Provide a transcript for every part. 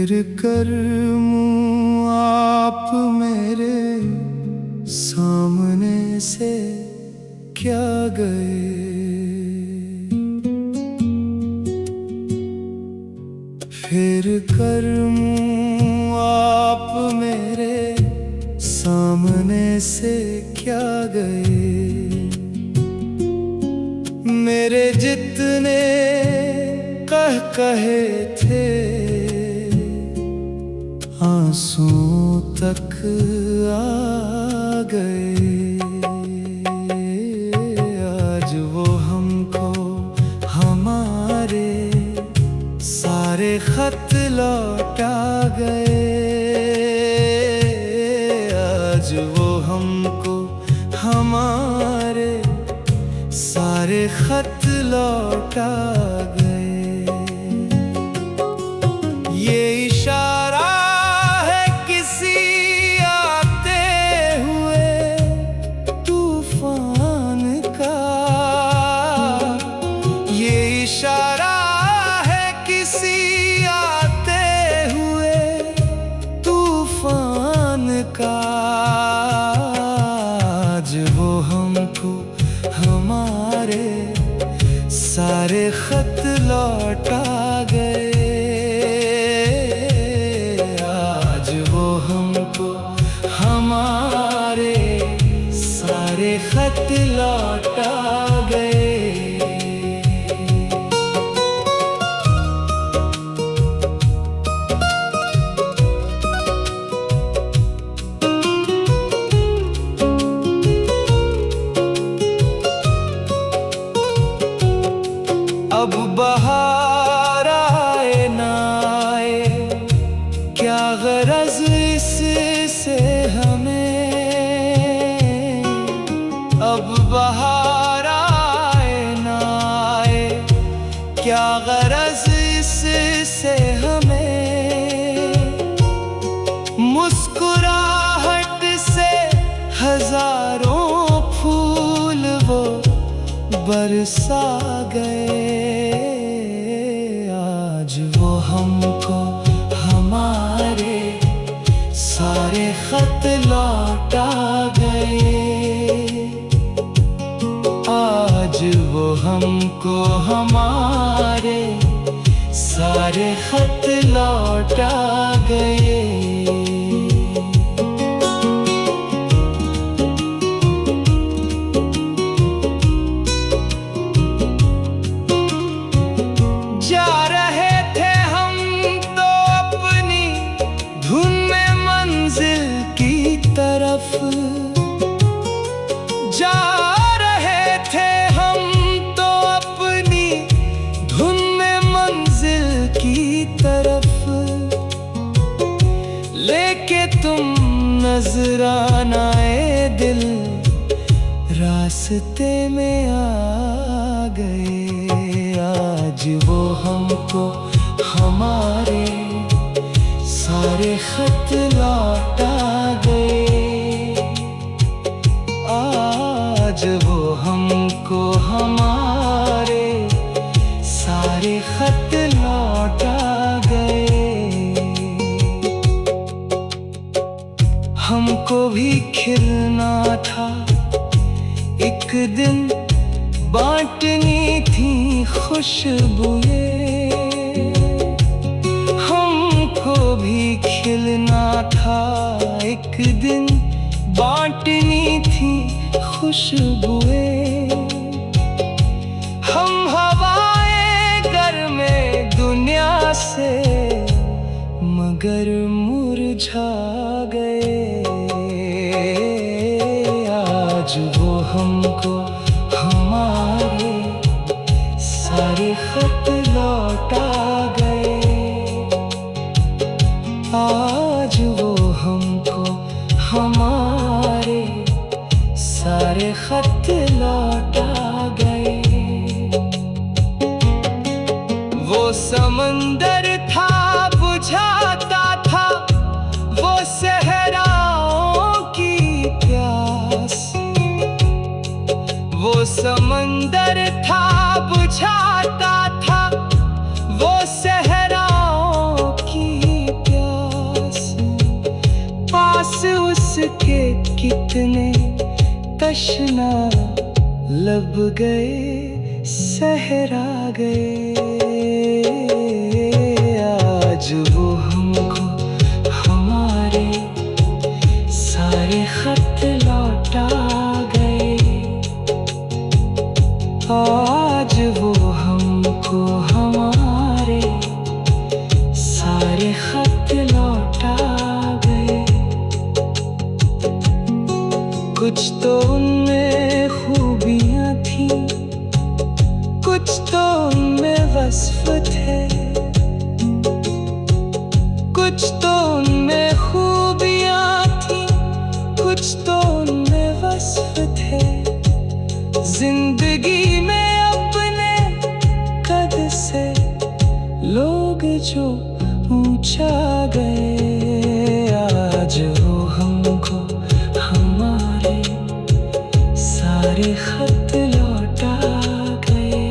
फिर कर मुँह आप मेरे सामने से क्या गए। फिर कर मुँह आप मेरे सामने से क्या गए। मेरे जितने कहे थे आंसुओं तक आ गए। आज वो हमको हमारे सारे खत लौटा गए। आज वो हमको हमारे सारे खत लौटा गए। ये इशारा है किसी आते हुए तूफान का। ये इशारा है किसी आते हुए तूफान का। आज वो हमको हमारे सारे खत लौटा गए। आज वो हमको हमारे सारे खत लौटा गए। अब बहार आए ना आए क्या गरज इससे हमें। अब बहार आए ना आए क्या गरज इससे हमें। मुस्कुराहट से हजारों फूल वो बरसा गए। आज वो हमको हमारे सारे खत लौटा गए। आज वो हमको हमारे सारे खत लौटा गए। जा रहे थे हम तो अपनी धुन में मंजिल की तरफ। जा रहे थे हम तो अपनी धुन में मंजिल की तरफ। लेके तुम नजराना ए दिल रास्ते में आ गए। आज वो हमको हमारे सारे खत लौटा गए। आज वो हमको हमारे सारे खत लौटा गए। हमको भी खिलना था एक दिन, बांटनी थी खुशबुएं। हमको भी खिलना था एक दिन, बांटनी थी खुशबुएं। हम हवाएं गर्मे दुनिया से मगर मुरझा गए। आज वो हमको हमारे सारे खत लौटा गए। आज वो हमको हमारे सारे खत लौटा गए। वो समंदर था बुझाता था वो सहराओं की प्यास। वो समंदर था बुझाता था वो सहराओं की के कितने तशना लब गए, सहरा गए। आज वो हमको हमारे सारे खत लौटा गए। आज वो हमको हमारे सारे खत लौटा गए। कुछ तो उनमें खूबियां थी, कुछ तो उनमें वस्फ थे। कुछ तो उनमें खूबियां थी, कुछ तो उनमें वस्फ थे। जिंदगी में अपने कद से लोग जो ऊंचा गए। आज वो हमको हमारे सारे खत लौटा गए।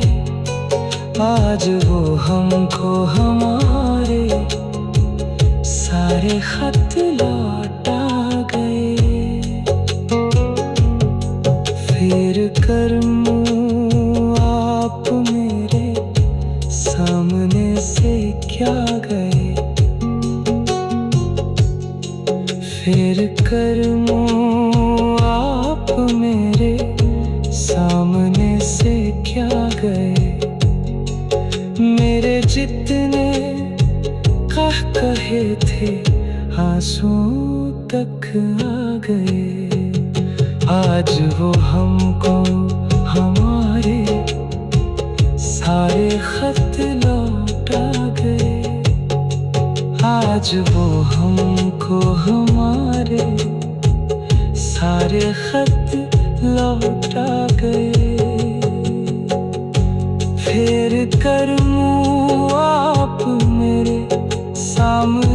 आज वो हमको हमारे सारे खत लौटा गए। फिर कर मुँह आप मेरे सामने से क्या गए। फिर कर मुँह आप मेरे सामने से क्या गए। मेरे जितने कह कहे थे आंसुओं तक आ गए। आज वो हमको हमारे सारे खत लौटा गए। आज वो हमको हमारे सारे खत लौटा गए। फिर कर मुँह आप मेरे सामने